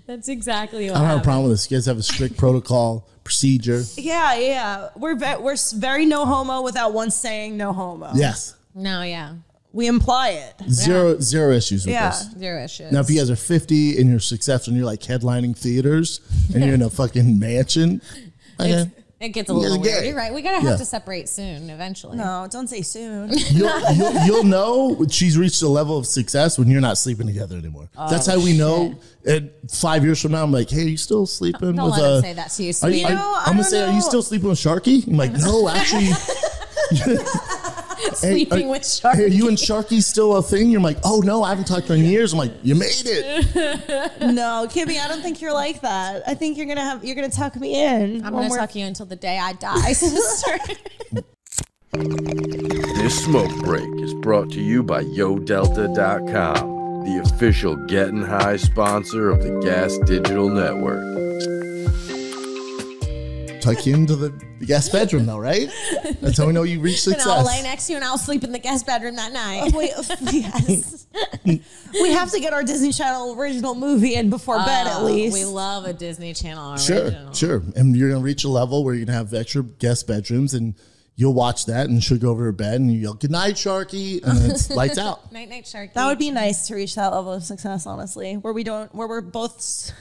That's exactly what I don't have a happened. problem with this. You guys have a strict protocol, procedure. Yeah. We're very no homo without once saying no homo. Yes, No, yeah. We imply it. zero issues with Yeah. this. Zero issues. Now, if you guys are 50 and you're successful and you're like headlining theaters and you're in a fucking mansion, okay. It gets a You guys little are weird. gay. You're right. We gotta Yeah. have to separate soon, eventually. No, don't say soon. You'll know she's reached a level of success when you're not sleeping together anymore. That's how we know. And 5 years from now, I'm like, hey, are you still sleeping Don't with let him say that to you, Are you, sweetie. I'm gonna say, are you still sleeping with Sharkie? I'm like, no, actually. Sleeping with Sharkie. Hey, are you and Sharkie still a thing? You're like, oh no, I haven't talked to her in years. I'm like, you made it. No, Kimmy, I don't think you're like that. I think you're gonna tuck me in. I'm when gonna we're- suck you until the day I die, sister. This smoke break is brought to you by YoDelta.com, the official Getting High sponsor of the Gas Digital Network. Tuck you into the guest bedroom though, right? That's how we know you reached And I'll lay success. next to you and I'll sleep in the guest bedroom that night. Wait, yes. We have to get our Disney Channel original movie in before bed at least. We love a Disney Channel Sure, original. sure. And you're gonna reach a level where you're gonna have extra guest bedrooms and you'll watch that and she'll go over to bed and you yell, good night, Sharkie, and then it's lights out. Night, night, Sharkie. That would be nice to reach that level of success, honestly, where we're both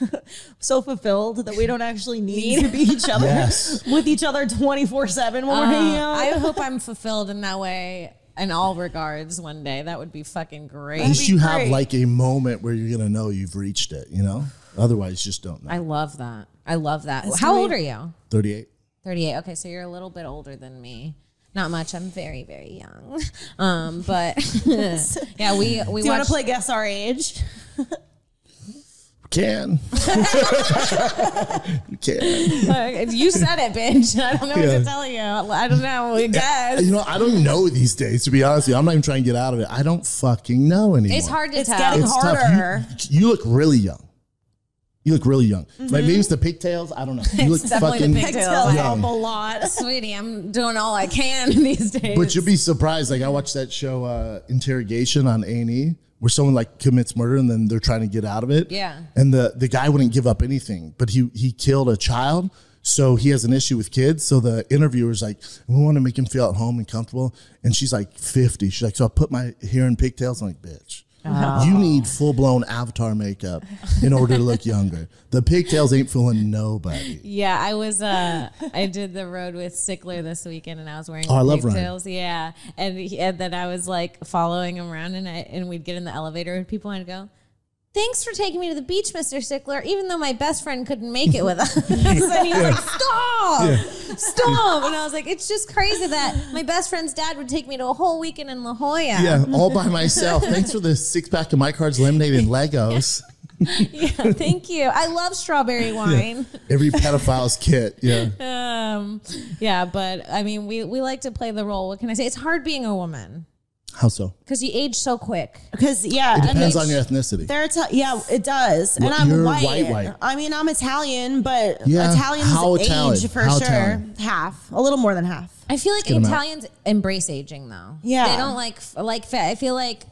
so fulfilled that we don't actually need to be each other Yes. with each other 24/7 when we're hanging out. I hope I'm fulfilled in that way in all regards one day. That would be fucking great. At least be you have great. like a moment where you're gonna know you've reached it, you know? Otherwise, you just don't know. I love that. I love that. How old are you? 38. 38. Okay, so you're a little bit older than me. Not much. I'm very, very young. But yeah, we Do you want to watched. play Guess Our Age? Can. You can. You said it, bitch. I don't know what Yeah. to tell you. I don't know. I guess. You know, I don't know these days, to be honest with you. I'm not even trying to get out of it. I don't fucking know anymore. It's hard to It's tell. getting It's harder. tough. You look really young. You look really young. Like maybe it's the pigtails. I don't know. You look definitely the fucking pigtails. Pigtails young. help a lot. Sweetie, I'm doing all I can these days. But you'll be surprised. Like I watched that show, Interrogation on A&E, where someone like commits murder and then they're trying to get out of it. Yeah. And the guy wouldn't give up anything, but he killed a child So he has an issue with kids. So the interviewer's like, we want to make him feel at home and comfortable. And she's like 50. She's like, so I put my hair in pigtails. I'm like, bitch, you need full-blown avatar makeup in order to look younger. The pigtails ain't fooling nobody. Yeah, I did the road with Sickler this weekend, and I was wearing I love pigtails. Yeah, and then I was like following him around, and we'd get in the elevator, and people wanted to go, thanks for taking me to the beach, Mr. Sickler, even though my best friend couldn't make it with us. And he was like, stop. And I was like, it's just crazy that my best friend's dad would take me to a whole weekend in La Jolla. Yeah, all by myself. Thanks for the 6-pack of My Cards Lemonade and Legos. Yeah, thank you. I love strawberry wine. Yeah. Every pedophile's kit. Yeah. Yeah, but I mean, we like to play the role. What can I say? It's hard being a woman. How so? Because you age so quick. Because It depends on your ethnicity. Yeah, it does. And I'm You're white. I mean, I'm Italian, but Yeah, Italians how age Italian? for How sure. Italian? Half, a little more than half. I feel like get 'em out. Italians embrace aging though. Yeah. They don't like fat. I feel like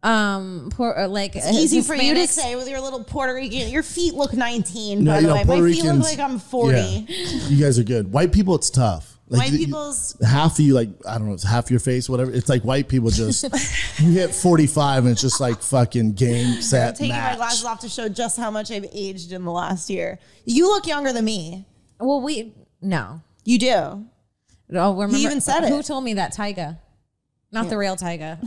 It's easy for you to say with your little Puerto Rican. Your feet look 19, by the way. My feet look like I'm 40. Yeah. You guys are good. White people, it's tough. Like White people's half of you, like, I don't know, it's half your face, whatever. It's like white people just you hit 45 and it's just like fucking game set. I'm taking my glasses off to show just how much I've aged in the last year. You look younger than me. Well, no. You do. Oh, remember, He even said who it. told me that? Tyga. Not the real Tyga.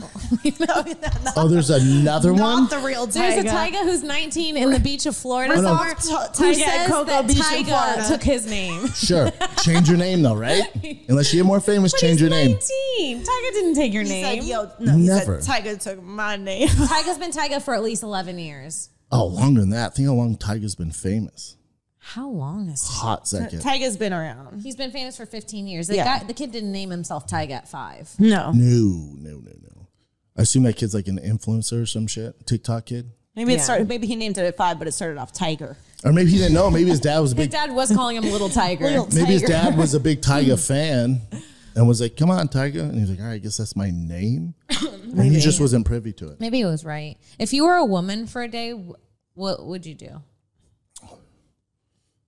Oh, there's another one? Not the real Tyga. There's a Tyga who's 19 in the beach of Florida. Oh, no. Who Tyga says at Cocoa that Beach in Tyga Florida. took his name. Sure. Change your name though, right? Unless you get more famous, But change he's your name. 19. Tyga didn't take your He name. said, yo, no, he Never. said, Tyga took my name. Tyga's been Tyga for at least 11 years. Oh, longer than that. Think how long Tyga's been famous. How long is he? Hot second. Tyga's been around. He's been famous for 15 years. Yeah. The kid didn't name himself Tyga at 5. No. No. I assume that kid's like an influencer or some shit. TikTok kid. Maybe it Yeah. started. Maybe he named it at 5, but it started off Tiger. Or maybe he didn't know. Maybe his dad was a His big dad was calling him Little Tiger. maybe his dad was a big Tyga fan and was like, come on, Tyga. And he's like, all right, I guess that's my name. And he just wasn't privy to it. Maybe he was right. If you were a woman for a day, what would you do?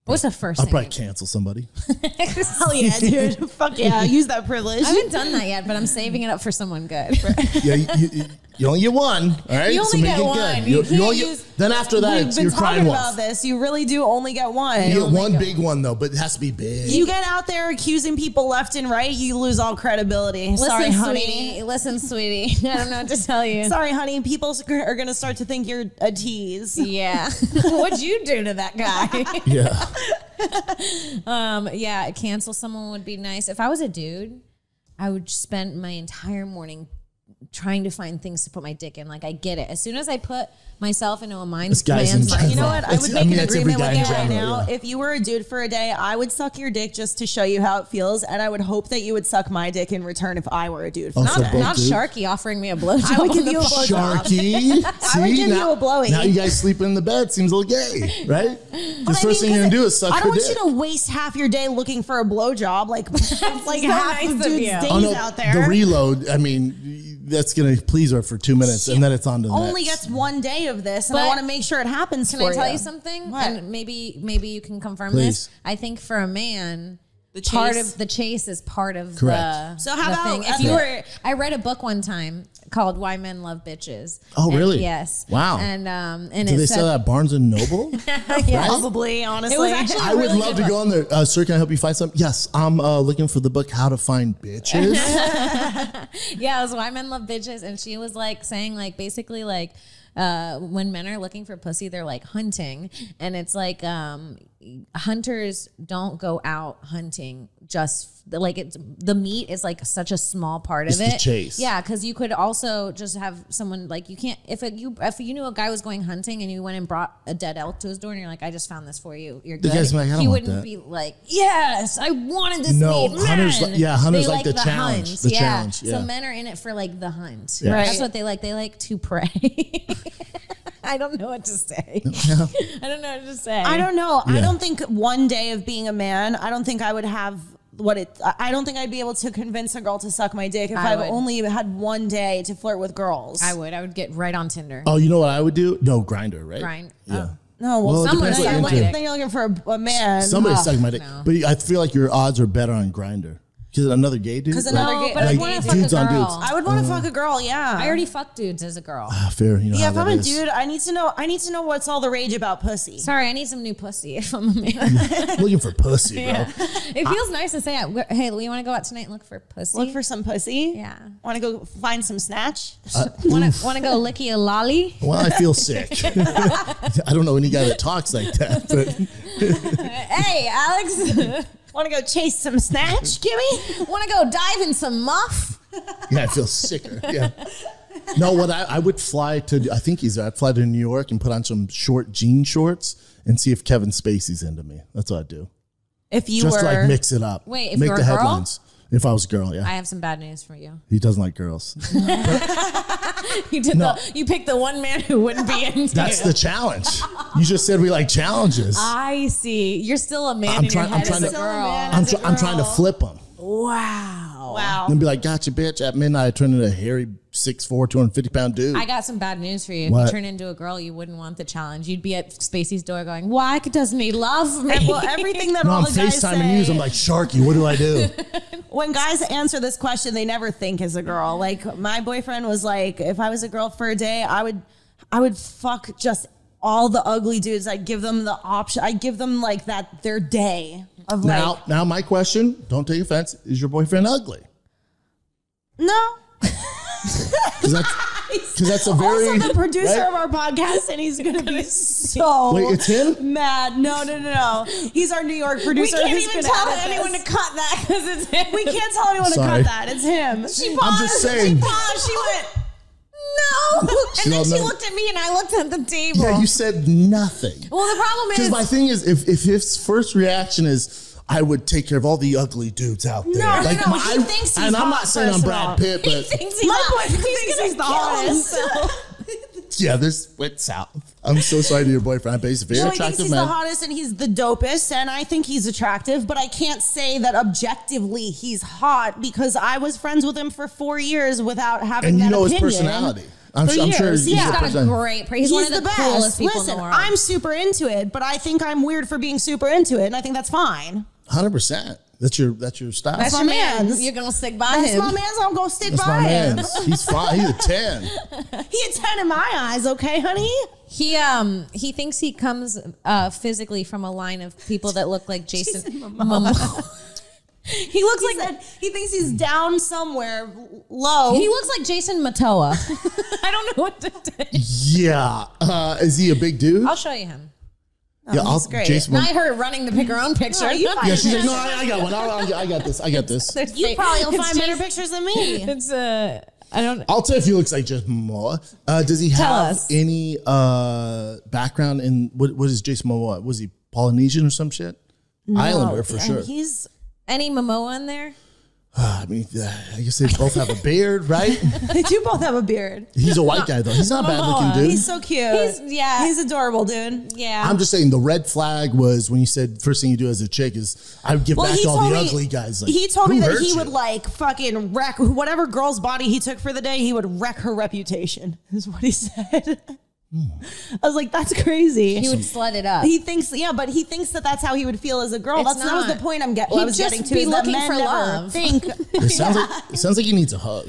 What's the first I'll thing? probably cancel somebody. Hell yeah, dude. Fuck yeah. Use that privilege. I haven't done that yet, but I'm saving it up for someone good. Yeah, you only get one. All right, You only make get it one. good. You You only can't get- use- then after that, We've it's been your talking crying about wolf. this. You really do only get one. You get one big one though, but it has to be big. You get out there accusing people left and right, you lose all credibility. Sorry, Listen, honey. sweetie. Listen, sweetie. I don't know what to tell you. Sorry, honey. People are going to start to think you're a tease. Yeah. What'd you do to that guy? Yeah. Yeah, cancel someone would be nice. If I was a dude, I would spend my entire morning trying to find things to put my dick in. Like, I get it. As soon as I put myself into a This guy's in man's mind, You know what? I would make an that's every agreement with guy in you right general, now. yeah. If you were a dude for a day, I would suck your dick just to show you how it feels, and I would hope that you would suck my dick in return if I were a dude. For Oh, a so day. both not dude? Sharkie offering me a blowjob. I would give on you a the phone. blowjob. Sharky. I would See, give now, you a blowy. Now you guys sleeping in the bed seems a little gay, right? The first thing you're gonna do is suck I her don't want dick. you to waste half your day looking for a blowjob, like like so half nice of of dudes' you. days Oh, no, out there. the reload. I mean, that's gonna please her for 2 minutes, and then it's on to the Only next. gets one day of this, and I But want to make sure it happens Can for I tell you something? What? And maybe you can confirm Please. this. I think for a man, The part chase. of the chase is part of Correct. the So how the about thing. If at you the- were, I read a book one time called "Why Men Love Bitches." Oh, And- really? yes. Wow. And Do it they said, sell that at Barnes and Noble? Yes. Probably, honestly. It was actually I a would really love good to go on there. Sir, can I help you find something? Yes, I'm looking for the book How to Find Bitches. Yeah, it was Why Men Love Bitches, and she was like saying like basically like when men are looking for pussy, they're like hunting, and it's like hunters don't go out hunting just like it's the meat is like such a small part of It's it. the chase. Yeah, because you could also just have someone like you can't if you knew a guy was going hunting and you went and brought a dead elk to his door and you're like, I just found this for you. You're good. guy's like, I don't he want wouldn't that. be like, yes, I wanted this No, meat. hunters Man. li- yeah, hunters They like the challenge, hunt. the yeah. challenge, yeah. So men are in it for like the hunt. Yeah. Right. That's what they like. They like to prey. I don't know what to say. I don't know what to say. I don't know. I Yeah. don't think one day of being a man, I don't think I would have I don't think I'd be able to convince a girl to suck my dick if I I've would. only had one day to flirt with girls. I would get right on Tinder. Oh, you know what I would do? No, Grinder, right? Grind. Yeah. Oh. No, Well, it someone's depends what sucking you're my into. then you're looking for a man. Somebody's sucking my dick. no. But I feel like your odds are better on Grindr. Because another gay dude? 'Cause another No, gay- but I like want to fuck a dudes on girl. dudes. I would want to fuck a girl. Yeah. I already fucked dudes as a girl. Fair, you know Yeah, how if I'm that a is. dude, I need to know what's all the rage about pussy. Sorry, I need some new pussy if I'm a man. Looking for pussy, bro. It feels nice to say, hey, you want to go out tonight and look for pussy? Look for some pussy. Yeah. Want to go find some snatch? Want to go licky a lolly? Well, I feel sick. I don't know any guy that talks like that, but Hey, Alex, Want to go chase some snatch, Kimmy? want to go dive in some muff? yeah, I feel sicker. Yeah. No, what I would fly to, I think I'd fly to New York and put on some short jean shorts and see if Kevin Spacey's into me. That's what I'd do. If you Just were to like mix it up. Wait, if Make you're the a girl? headlines. If I was a girl, yeah. I have some bad news for you. He doesn't like girls. You picked the one man who wouldn't be into That's you. the challenge. You just said we like challenges. I see. You're still a man I'm in trying- your I'm head trying as a to- girl. I'm trying to flip them. Wow. wow. And be like, gotcha, bitch. At midnight, I turned into a hairy 6'4", 250-pound dude. I got some bad news for you. If What? you turn into a girl, you wouldn't want the challenge. You'd be at Spacey's door going, why doesn't he love me? Well, everything that no, all I'm the guys FaceTiming you. say. I'm like, Sharkie, what do I do? When guys answer this question, they never think as a girl. Like my boyfriend was like, if I was a girl for a day, I would fuck just all the ugly dudes. I'd give them the option. I'd give them like their day of like, Now, my question, don't take offense, is your boyfriend ugly? no. Because that's a very... Also the producer right? of our podcast, and he's gonna be so Wait, it's him? mad. No. He's our New York producer. We can't who's even gonna tell edit anyone this. to cut that because it's him. We can't tell anyone Sorry. to cut that. It's him. I'm just saying. She paused. She went. No. And then don't she know. looked at me and I looked at the table. Yeah, you said nothing. Well, the problem Because is, my thing is, if his first reaction is, I would take care of all the ugly dudes out there. No, like, no, he thinks he's and I'm hot, not saying I'm first of Brad all. Pitt, he but thinks he's My hot. boyfriend thinks he's the hottest. yeah, this went south. I'm so sorry to your boyfriend, but he's a very No, he thinks attractive he's man. the hottest and he's the dopest, and I think he's attractive, but I can't say that objectively he's hot because I was friends with him for 4 years without having And you that know his opinion. personality. I'm For sure years, he's yeah. a He's got a person- great, he's one of the, coolest people Listen, in the world. I'm super into it, but I think I'm weird for being super into it, and I think that's fine. 100%. That's your style. That's your my man. man's. You're gonna stick by That's him. my man's. I'm gonna stick That's by my him. man. He's fine. He's a 10. He a 10 in my eyes, okay, honey? He thinks he comes physically from a line of people that look like Jason Momoa. He looks like he thinks he's down somewhere low. He looks like Jason Momoa. I don't know what to do. Yeah. Is he a big dude? I'll show you him. yeah, he's great. Jason. I heard running to pick her own picture. No, you find Yeah, she's like, no, I got one. I got this. I got this. You probably will It's find better Jason- pictures than me. It's I don't. I'll tell you if he looks like just Momoa. Does he Tell have us. any background in what is Jason Momoa? Was he Polynesian or some shit? Islander for sure. He's Any Momoa in there? I mean, I guess they both have a beard, right? they do both have a beard. He's a white guy though. He's not a bad looking dude. He's so cute. He's adorable, dude. Yeah. I'm just saying the red flag was when you said first thing you do as a chick is I would give back he to all told the me- ugly guys. Like, He told me who that hurt he you? would like fucking wreck whatever girl's body he took for the day. He would wreck her reputation. Is what he said. I was like, that's crazy. he would slut it up. He thinks, yeah, but he thinks that that's how he would feel as a girl. It's That was not. the point I He'd was just getting to. be Is that looking men for never love. think. It sounds like he needs a hug.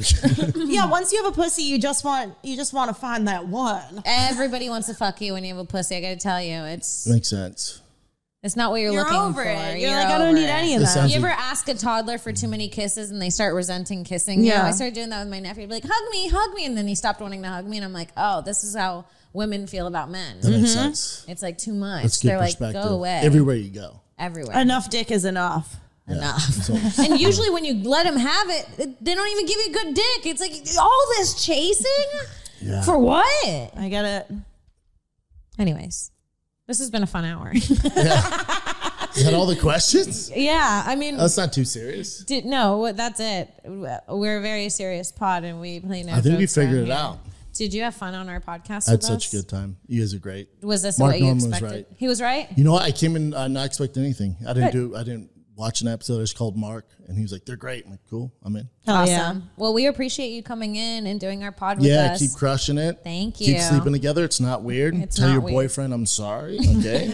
Yeah, once you have a pussy, you just want to find that one. Everybody wants to fuck you when you have a pussy. I got to tell you, it's Makes sense. not what you're You're looking over for. it. You're like, I don't need any of It that. sounds You ever like- ask a toddler for too many kisses and they start resenting kissing you? Yeah. I started doing that with my nephew. He'd be like, hug me. And then he stopped wanting to hug me. And I'm like, oh, this is how women feel about men. That makes sense. It's like too much. That's good They're like, perspective. go away. Everywhere you go. Everywhere. Enough dick is enough. Enough. So, And usually when you let them have it, they don't even give you good dick. It's like all this chasing yeah. for what? I get it. Anyways, this has been a fun hour. Is that all the questions? Yeah, I mean, That's not too serious. no, that's it. We're a very serious pod, and we play no. I think we jokes around figured it here. out. Did you have fun on our podcast? I had with such us? a good time. You guys are great. Was this Mark what you Norman was expected? right. He was right. You know what? I came in not expecting anything. I didn't watch an episode. It's called Mark, and he was like, "They're great." I'm like, "Cool, I'm in." Awesome. Well, we appreciate you coming in and doing our pod with us. Yeah, keep crushing it. Thank you. Keep sleeping together. It's not weird. It's Tell not your weird. boyfriend I'm sorry. Okay.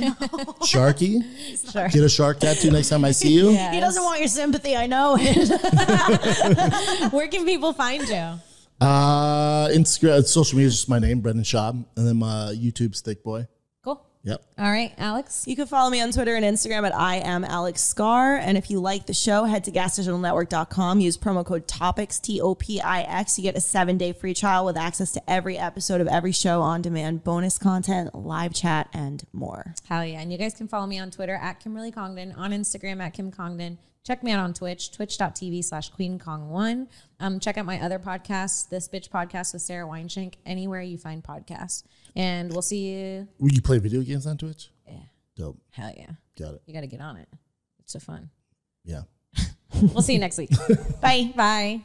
Sharkie. Sure. Get a shark tattoo next time I see you. He doesn't want your sympathy. I know it. Where can people find you? Instagram, social media is just my name, Brendan Schaub, and then my YouTube's Thick Boy. Cool. Yep. All right, Alex. You can follow me on Twitter and Instagram at I am Alex Scar. And if you like the show, head to gasdigitalnetwork.com. Use promo code TOPIX, TOPIX. You get a 7-day free trial with access to every episode of every show on demand, bonus content, live chat, and more. Hell yeah. And you guys can follow me on Twitter at Kimberly Congdon, on Instagram at Kim Congdon. Check me out on Twitch, twitch.tv/QueenCong1. Check out my other podcast, This Bitch Podcast with Sarah Weinschenk, anywhere you find podcasts. And we'll see you. Will you play video games on Twitch? Yeah. Dope. Hell yeah. Got it. You got to get on it. It's so fun. Yeah. We'll see you next week. Bye. Bye.